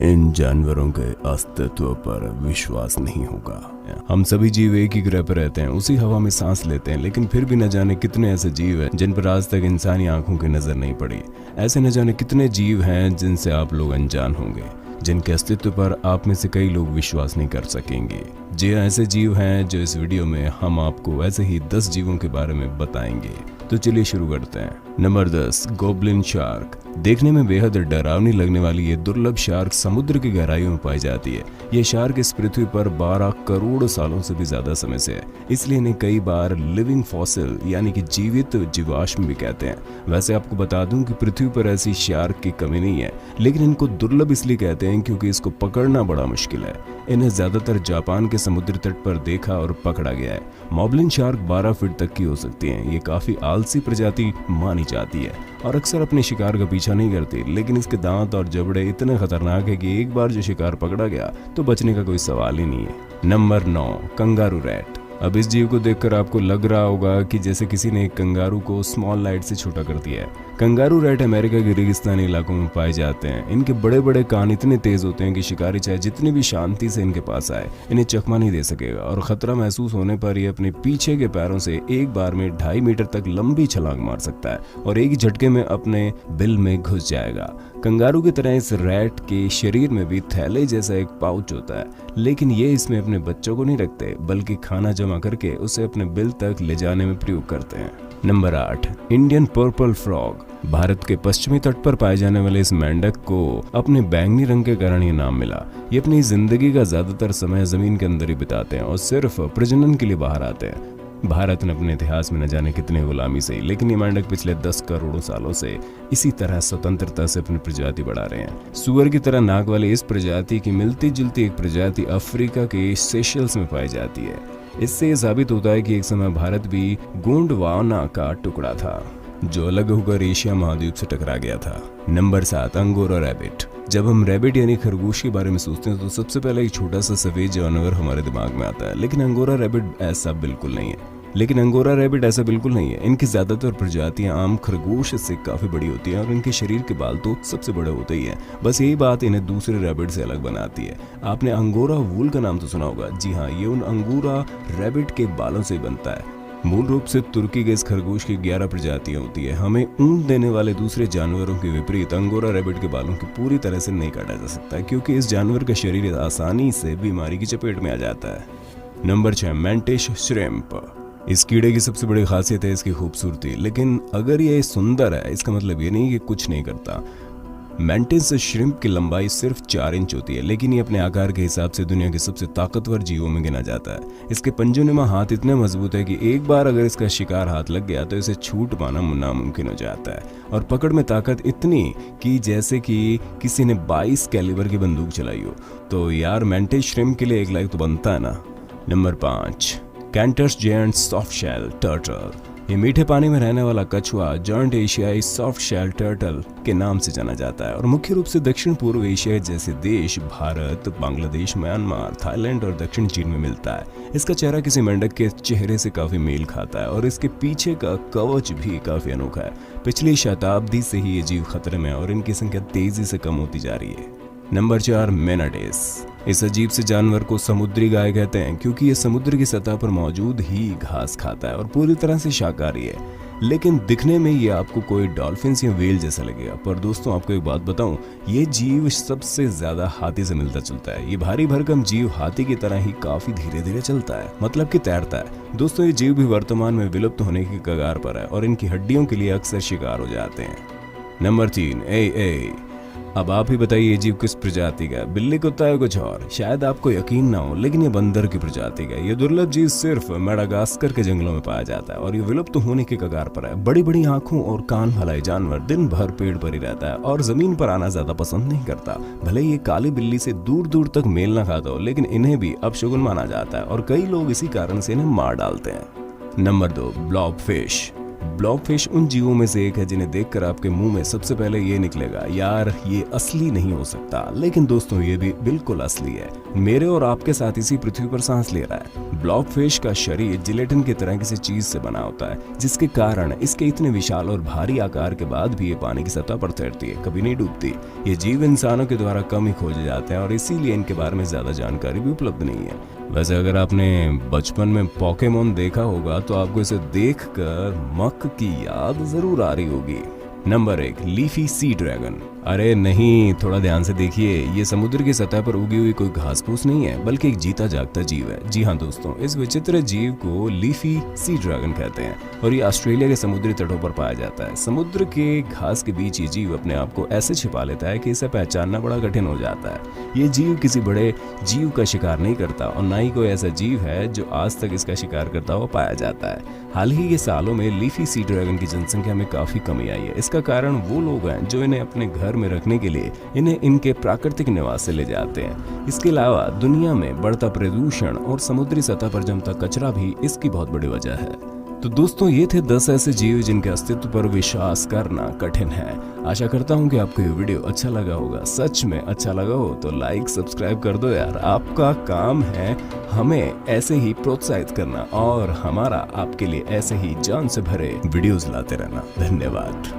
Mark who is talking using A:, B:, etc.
A: इन जानवरों के अस्तित्व पर विश्वास नहीं होगा। हम सभी जीव एक ही ग्रह पर रहते हैं, उसी हवा में सांस लेते हैं, लेकिन फिर भी न जाने कितने ऐसे जीव हैं जिन पर आज तक इंसानी आंखों की नजर नहीं पड़ी। ऐसे न जाने कितने जीव हैं जिनसे आप लोग अनजान होंगे, जिनके अस्तित्व पर आप में से कई लोग विश्वास नहीं कर सकेंगे। जी ऐसे जीव हैं जो इस वीडियो में हम आपको ऐसे ही 10 जीवों के बारे में बताएंगे। तो चलिए शुरू करते हैं। Number 10, goblin shark. देखने में बेहद डरावनी लगने वाली ये दुर्लभ शार्क समुद्र की गहराइयों में पाई जाती है। ये शार्क इस पृथ्वी पर 12 करोड़ सालों से भी ज्यादा समय से है, इसलिए इन्हें कई बार लिविंग फॉसिल यानी कि जीवित जीवाश्म भी कहते हैं। वैसे आपको बता दूं कि पृथ्वी पर ऐसी शार्क की कमी नहीं है, लेकिन इनको दुर्लभ इसलिए कहते हैं क्योंकि इसको पकड़ना बड़ा मुश्किल है। इन्हें ज्यादातर जापान के समुद्री तट पर देखा और पकड़ा गया है। मॉबलिन शार्क 12 फीट तक की हो सकती हैं। ये काफी आलसी प्रजाति मानी जाती है और अक्सर अपने शिकार का पीछा नहीं करती, लेकिन इसके दांत और जबड़े इतने खतरनाक है कि एक बार जो शिकार पकड़ा गया तो बचने का कोई सवाल ही नहीं है। Number 9, kangaroo rat. अब इस जीव को देखकर आपको लग रहा होगा कि जैसे किसी ने एक कंगारू को स्मॉल लाइट से छोटा कर दिया है। कंगारू रैट अमेरिका के रेगिस्तानी इलाकों में पाए जाते हैं। इनके बड़े बड़े कान इतने तेज होते हैं कि शिकारी चाहे जितनी भी शांति से इनके पास आए, इन्हें चकमा नहीं दे सकेगा और खतरा महसूस होने पर ये अपने पीछे के पैरों से एक बार में 2.5 मीटर तक लंबी छलांग मार सकता है और एक ही झटके में अपने बिल में घुस जाएगा। कंगारू की तरह इस रैट के शरीर में भी थैले जैसा एक पाउच होता है, लेकिन ये इसमें अपने बच्चों को नहीं रखते, बल्कि खाना जमा करके उसे अपने बिल तक ले जाने में प्रयोग करते हैं। Number 8, Indian purple frog. Bharat के पश्चिमी तट पर पाए जाने वाले इस मेंढक को अपने बैंगनी रंग के कारण ये नाम मिला। ये अपनी जिंदगी का ज्यादातर समय जमीन के अंदर ही बिताते हैं और सिर्फ प्रजनन के लिए बाहर आते हैं। भारत ने अपने इतिहास में न जाने कितने गुलामी सही, लेकिन ये मेंढक पिछले 10 करोड़ सालों से इसी तरह स्वतंत्रता से अपनी प्रजाति बढ़ा रहे हैं। सुअर की तरह नाक वाली इस प्रजाति की मिलती जुलती एक प्रजाति अफ्रीका के सेशल्स में पाई जाती है। इससे ये साबित होता है कि एक समय भारत भी गोंडवाना का टुकड़ा था जो अलग होकर एशिया महाद्वीप से टकरा गया था। Number 7, angora rabbit. जब हम रैबिट यानी खरगोश के बारे में सोचते हैं तो सबसे पहले एक छोटा सा सफेद जानवर हमारे दिमाग में आता है, लेकिन अंगोरा रैबिट ऐसा बिल्कुल नहीं है। इनकी ज्यादातर प्रजातियां आम खरगोश से काफी बड़ी होती हैं और इनके शरीर के बाल तो सबसे बड़े होते ही हैं। बस यही बात इन्हें दूसरे रैबिट से अलग बनाती है। आपने अंगोरा वूल का नाम तो सुना होगा। जी हाँ, ये उन अंगोरा रैबिट के बालों से बनता है। मूल रूप से तुर्की के इस खरगोश की 11 प्रजातियां होती है। हमें ऊन देने वाले दूसरे जानवरों के विपरीत अंगोरा रैबिट के बालों की पूरी तरह से नहीं काटा जा सकता, क्योंकि इस जानवर का शरीर आसानी से बीमारी की चपेट में आ जाता है। Number 6, mantis shrimp. इस कीड़े की सबसे बड़ी खासियत है इसकी खूबसूरती, लेकिन अगर ये सुंदर है इसका मतलब ये नहीं कि कुछ नहीं करता। मैंटिस श्रिम्प की लंबाई सिर्फ 4 इंच होती है, लेकिन ये अपने आकार के हिसाब से दुनिया के सबसे ताकतवर जीवों में गिना जाता है। इसके पंजोनुमा हाथ इतने मजबूत है कि एक बार अगर इसका शिकार हाथ लग गया तो इसे छूट पाना नामुमकिन हो जाता है। और पकड़ में ताकत इतनी कि जैसे कि किसी ने 22 कैलिबर की बंदूक चलाई हो। तो यार मैंटिस श्रिम्प के लिए एक लाइक तो बनता है ना। Number 5, Cantor's giant soft shell turtle. ये मीठे पानी में रहने वाला कछुआ जायंट एशियाई सॉफ्ट शेल टर्टल के नाम से जाना जाता है और मुख्य रूप से दक्षिण पूर्व एशिया जैसे देश भारत, बांग्लादेश, म्यांमार, थाईलैंड और दक्षिण चीन में मिलता है। इसका चेहरा किसी मेंढक के चेहरे से काफी मेल खाता है और इसके पीछे का कवच भी काफी अनोखा है। पिछली शताब्दी से ही ये जीव खतरे में और इनकी संख्या तेजी से कम होती जा रही है। नंबर 4, मेनाटिस। इस अजीब से जानवर को समुद्री गाय कहते हैं क्योंकि ये समुद्र की सतह पर मौजूद ही घास खाता है और पूरी तरह से शाकाहारी है, लेकिन दिखने में ये आपको कोई डॉल्फिन या व्हेल जैसा लगेगा। पर दोस्तों आपको एक बात बताऊं, ये जीव सबसे ज्यादा हाथी से मिलता जुलता है। ये भारी भरकम जीव हाथी की तरह ही काफी धीरे धीरे चलता है, मतलब कि तैरता है। दोस्तों ये जीव भी वर्तमान में विलुप्त होने की कगार पर है और इनकी हड्डियों के लिए अक्सर शिकार हो जाते हैं। नंबर 3, ए। अब आप ही बताइए ये जीव किस प्रजाति का है? बिल्ली, कुत्ता या कुछ और? शायद आपको यकीन ना हो, लेकिन ये बंदर की प्रजाति का है। ये दुर्लभ जीव सिर्फ मेडागास्कर के जंगलों में पाया जाता है और ये विलुप्त होने के कगार पर है। बड़ी बड़ी आंखों और कान वाला ये जानवर दिन भर पेड़ पर ही रहता है और जमीन पर आना ज्यादा पसंद नहीं करता। भले ये काली बिल्ली से दूर दूर तक मेल ना खाता हो, लेकिन इन्हें भी अपशगुन माना जाता है और कई लोग इसी कारण से इन्हें मार डालते हैं। Number 2, blob fish. ब्लॉबफिश उन जीवों में से एक है जिन्हें देखकर आपके मुंह में सबसे पहले ये निकलेगा, यार ये असली नहीं हो सकता। लेकिन दोस्तों ये भी बिल्कुल असली है। मेरे और आपके साथ इसी पृथ्वी पर सांस ले रहा है। ब्लॉबफिश का शरीर जिलेटिन की तरह किसी चीज से बना होता है, जिसके कारण इसके इतने विशाल और भारी आकार के बाद भी ये पानी की सतह पर तैरती है, कभी नहीं डूबती। ये जीव इंसानों के द्वारा कम ही खोजे जाते हैं और इसीलिए इनके बारे में ज्यादा जानकारी भी उपलब्ध नहीं है। वैसे अगर आपने बचपन में पोकेमोन देखा होगा तो आपको इसे देखकर मक की याद जरूर आ रही होगी। Number 1, leafy sea dragon. अरे नहीं, थोड़ा ध्यान से देखिए, ये समुद्र की सतह पर उगी हुई कोई घास फूस नहीं है, बल्कि एक जीता जागता जीव है। जी हाँ दोस्तों, इस विचित्र जीव को लीफी सी ड्रैगन कहते हैं और ये ऑस्ट्रेलिया के समुद्री तटों पर पाया जाता है। समुद्र के घास के बीच ये जीव अपने आप को ऐसे छिपा लेता है कि इसे पहचानना बड़ा कठिन हो जाता है। ये जीव किसी बड़े जीव का शिकार नहीं करता और न ही कोई ऐसा जीव है जो आज तक इसका शिकार करता हुआ पाया जाता है। हाल ही के सालों में लीफी सी ड्रैगन की जनसंख्या में काफी कमी आई है। इसका कारण वो लोग हैं जो इन्हें अपने घर में रखने के लिए इन्हें इनके प्राकृतिक निवास से ले जाते हैं। इसके अलावा दुनिया में बढ़ता प्रदूषण और समुद्री सतह पर जमता कचरा भी इसकी बहुत बड़ी वजह है। तो दोस्तों ये थे 10 ऐसे जीव जिनके अस्तित्व पर विश्वास करना कठिन है। आशा करता हूँ कि आपको ये वीडियो अच्छा लगा होगा। सच में अच्छा लगा हो तो लाइक सब्सक्राइब कर दो यार। आपका काम है हमें ऐसे ही प्रोत्साहित करना और हमारा आपके लिए ऐसे ही जान से भरे वीडियोस लाते रहना। धन्यवाद।